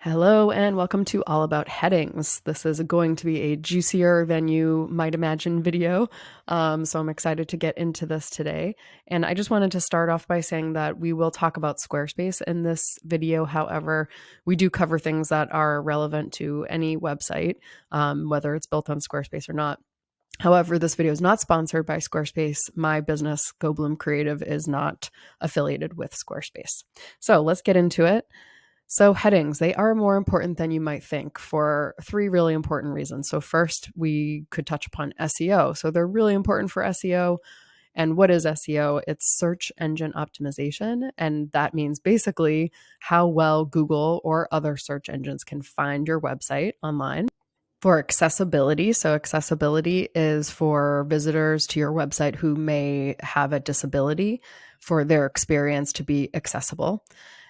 Hello and welcome to All About Headings. This is going to be a juicier than you might imagine video. So I'm excited to get into this today. And I just wanted to start off by saying that we will talk about Squarespace in this video. However, we do cover things that are relevant to any website, whether it's built on Squarespace or not. However, this video is not sponsored by Squarespace. My business, Go Bloom Creative, is not affiliated with Squarespace. So let's get into it. So headings, they are more important than you might think for three really important reasons. So first, we could touch upon SEO. So they're really important for SEO. And what is SEO? It's search engine optimization. And that means basically how well Google or other search engines can find your website online. For accessibility, so accessibility is for visitors to your website who may have a disability, for their experience to be accessible.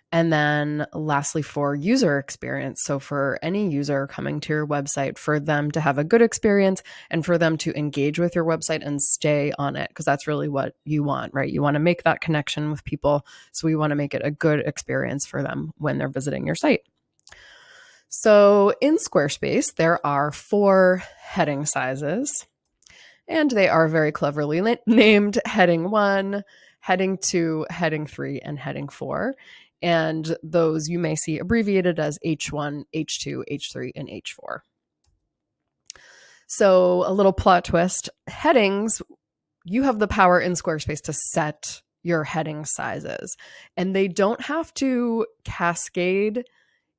And then lastly, for user experience. So for any user coming to your website, for them to have a good experience and for them to engage with your website and stay on it, because that's really what you want, right? You want to make that connection with people. So we want to make it a good experience for them when they're visiting your site. So in Squarespace, there are 4 heading sizes, and they are very cleverly named heading 1, heading 2, heading 3, and heading 4. And those you may see abbreviated as H1, H2, H3, and H4. So a little plot twist, headings, you have the power in Squarespace to set your heading sizes, and they don't have to cascade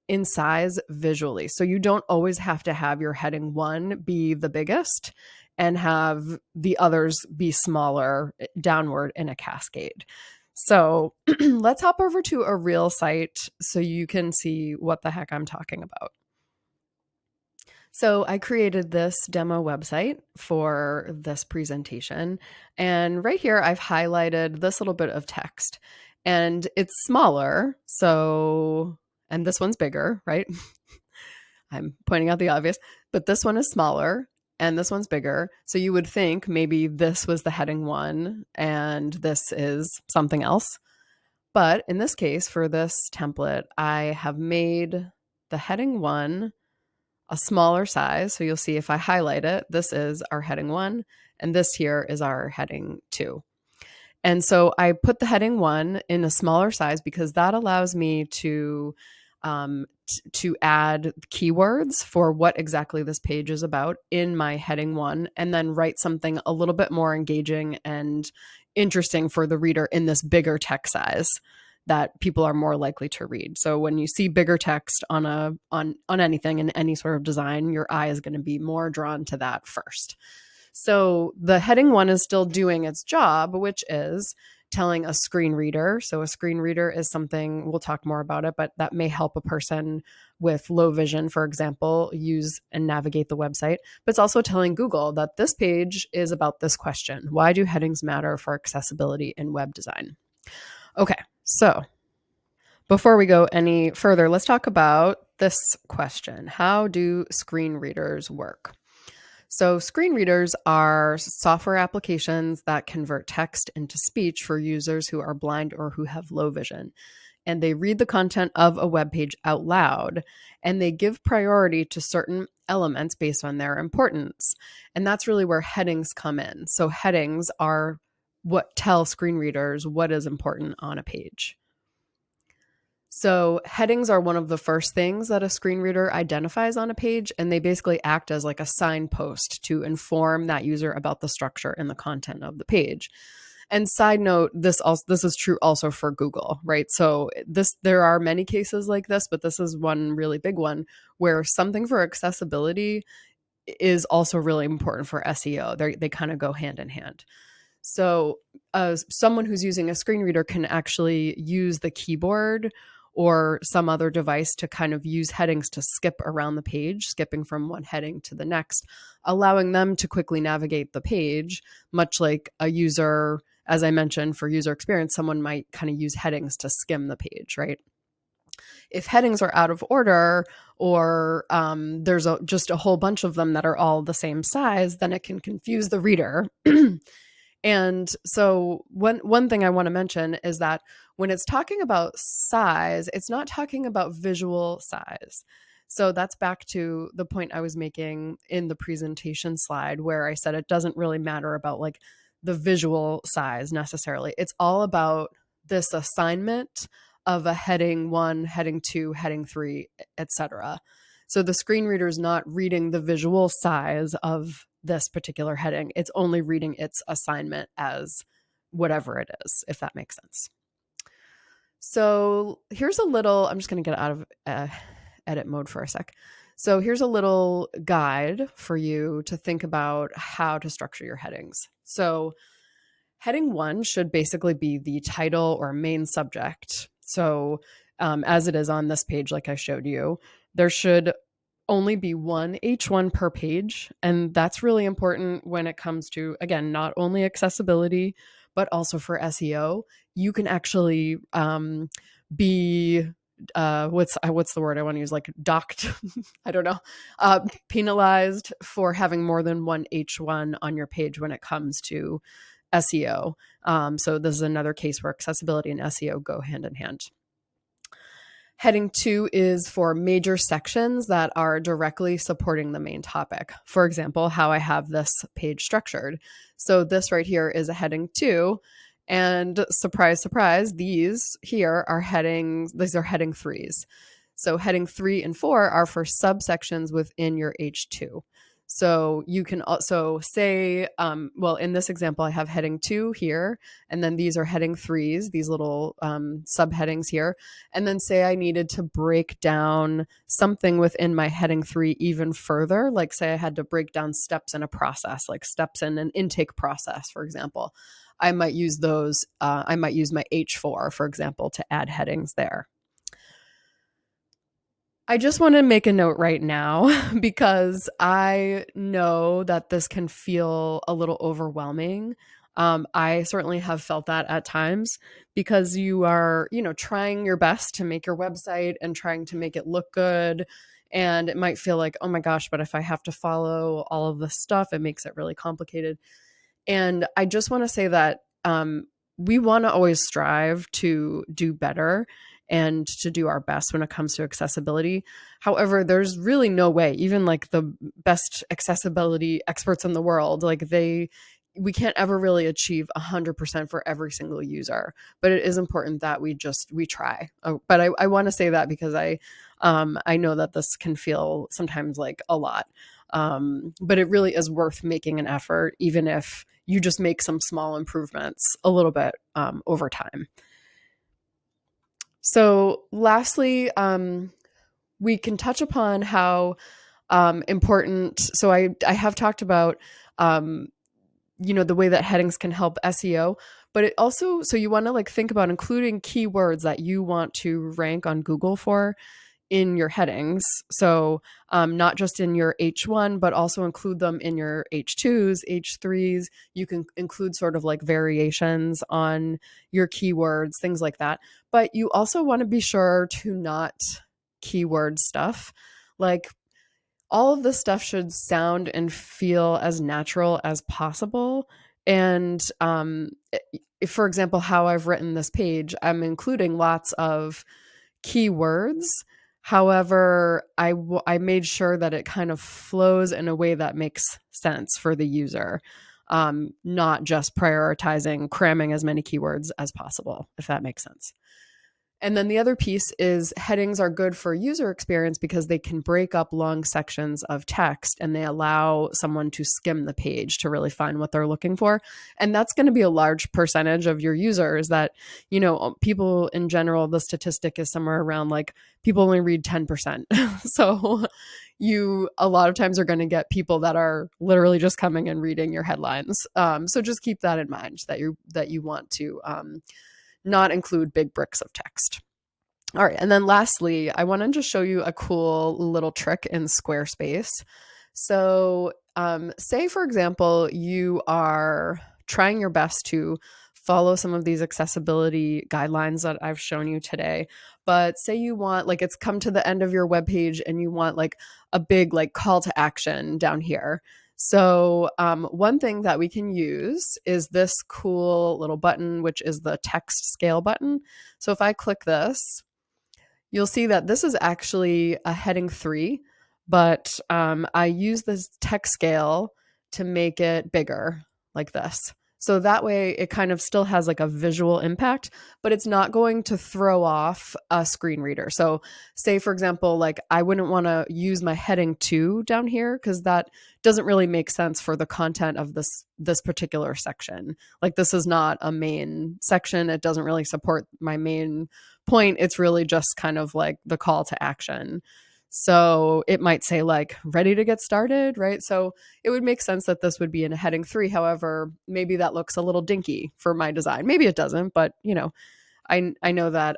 in size visually. So you don't always have to have your heading 1 be the biggest and have the others be smaller downward in a cascade. So let's hop over to a real site so you can see what the heck I'm talking about. So I created this demo website for this presentation. And right here, I've highlighted this little bit of text. And it's smaller. And this one's bigger, right? I'm pointing out the obvious. But this one is smaller. And this one's bigger. So you would think maybe this was the heading 1 and this is something else. But in this case, for this template, I have made the heading 1 a smaller size. So you'll see if I highlight it, this is our heading 1, and this here is our heading 2. And so I put the heading 1 in a smaller size because that allows me to add keywords for what exactly this page is about in my heading 1, and then write something a little bit more engaging and interesting for the reader in this bigger text size that people are more likely to read. So when you see bigger text on anything in any sort of design, your eye is going to be more drawn to that first. So the heading 1 is still doing its job, which is telling a screen reader. So a screen reader is something, we'll talk more about it, but that may help a person with low vision, for example, use and navigate the website. But it's also telling Google that this page is about this question. Why do headings matter for accessibility in web design? Okay, so before we go any further, let's talk about this question. How do screen readers work? So screen readers are software applications that convert text into speech for users who are blind or who have low vision. And they read the content of a web page out loud, and they give priority to certain elements based on their importance. And that's really where headings come in. So headings are what tell screen readers what is important on a page. So headings are one of the first things that a screen reader identifies on a page, and they basically act as like a signpost to inform that user about the structure and the content of the page. And side note, this is true also for Google, right? So there are many cases like this, but this is one really big one where something for accessibility is also really important for SEO. They kind of go hand in hand. So someone who's using a screen reader can actually use the keyboard or some other device to kind of use headings to skip around the page, skipping from one heading to the next, allowing them to quickly navigate the page, much like a user, as I mentioned, for user experience, someone might kind of use headings to skim the page, right? If headings are out of order or there's just a whole bunch of them that are all the same size, then it can confuse the reader And so one thing I want to mention is that when it's talking about size, it's not talking about visual size. So that's back to the point I was making in the presentation slide where I said it doesn't really matter about like the visual size necessarily. It's all about this assignment of a heading 1, heading 2, heading 3, etc. So the screen reader is not reading the visual size of this particular heading. It's only reading its assignment as whatever it is, if that makes sense. So here's a little, I'm just going to get out of edit mode for a sec. So here's a little guide for you to think about how to structure your headings. So heading 1 should basically be the title or main subject. So as it is on this page, like I showed you, there should only be one H1 per page. And that's really important when it comes to, again, not only accessibility, but also for SEO. You can actually be what's the word I want to use, like docked I don't know, penalized for having more than one H1 on your page when it comes to SEO. So this is another case where accessibility and SEO go hand in hand. Heading 2 is for major sections that are directly supporting the main topic. For example, how I have this page structured. So this right here is a heading 2, and surprise, surprise, these here are heading 3s. So heading 3 and 4 are for subsections within your H2. So you can also say, well, in this example, I have heading 2 here, and then these are heading 3s, these little subheadings here. And then say I needed to break down something within my heading 3 even further, like say I had to break down steps in a process, like steps in an intake process, for example. I might use those, I might use my H4, for example, to add headings there. I just want to make a note right now because I know that this can feel a little overwhelming. I certainly have felt that at times because you are, trying your best to make your website and trying to make it look good. And it might feel like, oh my gosh, but if I have to follow all of this stuff, it makes it really complicated. And I just want to say that we want to always strive to do better and to do our best when it comes to accessibility. However, there's really no way, even like the best accessibility experts in the world, like we can't ever really achieve 100% for every single user, but it is important that we try. But I want to say that because I know that this can feel sometimes like a lot. But it really is worth making an effort, even if you just make some small improvements a little bit over time. So lastly, we can touch upon how important, so I have talked about, the way that headings can help SEO, but it also, so you want to like think about including keywords that you want to rank on Google for in your headings. So not just in your H1, but also include them in your H2s, H3s. You can include sort of like variations on your keywords, things like that. But you also want to be sure to not keyword stuff. Like all of this stuff should sound and feel as natural as possible. And for example, how I've written this page, I'm including lots of keywords. However, I made sure that it kind of flows in a way that makes sense for the user, not just prioritizing cramming as many keywords as possible, if that makes sense. And then the other piece is headings are good for user experience because they can break up long sections of text and they allow someone to skim the page to really find what they're looking for. And that's going to be a large percentage of your users that, people in general, the statistic is somewhere around like people only read 10%. So you a lot of times are going to get people that are literally just coming and reading your headlines. So just keep that in mind that you want to not include big bricks of text. All right. And then lastly, I want to just show you a cool little trick in Squarespace. So say, for example, you are trying your best to follow some of these accessibility guidelines that I've shown you today. But say you want, like, it's come to the end of your webpage and you want like a big like call to action down here. So one thing that we can use is this cool little button, which is the text scale button. So if I click this, you'll see that this is actually a heading 3, but I use this text scale to make it bigger like this. So that way it kind of still has like a visual impact, but it's not going to throw off a screen reader. So say, for example, like I wouldn't want to use my heading 2 down here because that doesn't really make sense for the content of this particular section. Like this is not a main section. It doesn't really support my main point. It's really just kind of like the call to action. So it might say like ready to get started, right? So it would make sense that this would be in a heading 3. However, maybe that looks a little dinky for my design. Maybe it doesn't, but I know that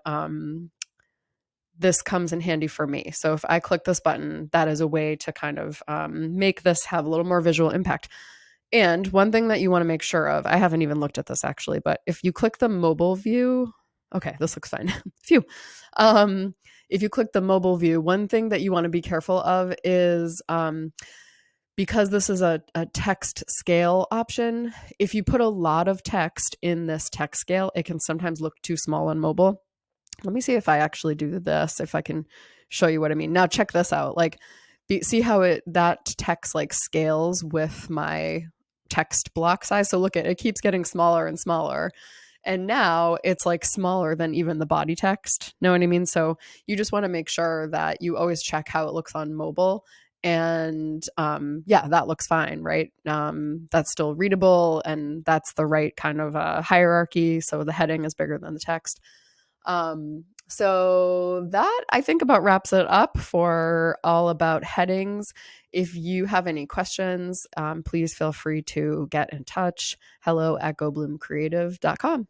this comes in handy for me. So if I click this button, that is a way to kind of make this have a little more visual impact. And one thing that you want to make sure of, I haven't even looked at this actually, but if you click the mobile view, okay, this looks fine. Phew. If you click the mobile view, one thing that you want to be careful of is because this is a text scale option, if you put a lot of text in this text scale, it can sometimes look too small on mobile. Let me see if I actually do this, if I can show you what I mean. Now check this out. Like, see how that text like scales with my text block size. So look at it keeps getting smaller and smaller. And now it's like smaller than even the body text. Know what I mean? So you just want to make sure that you always check how it looks on mobile. And yeah, that looks fine, right? That's still readable and that's the right kind of hierarchy. So the heading is bigger than the text. So that I think about wraps it up for all about headings. If you have any questions, please feel free to get in touch. hello@gobloomcreative.com.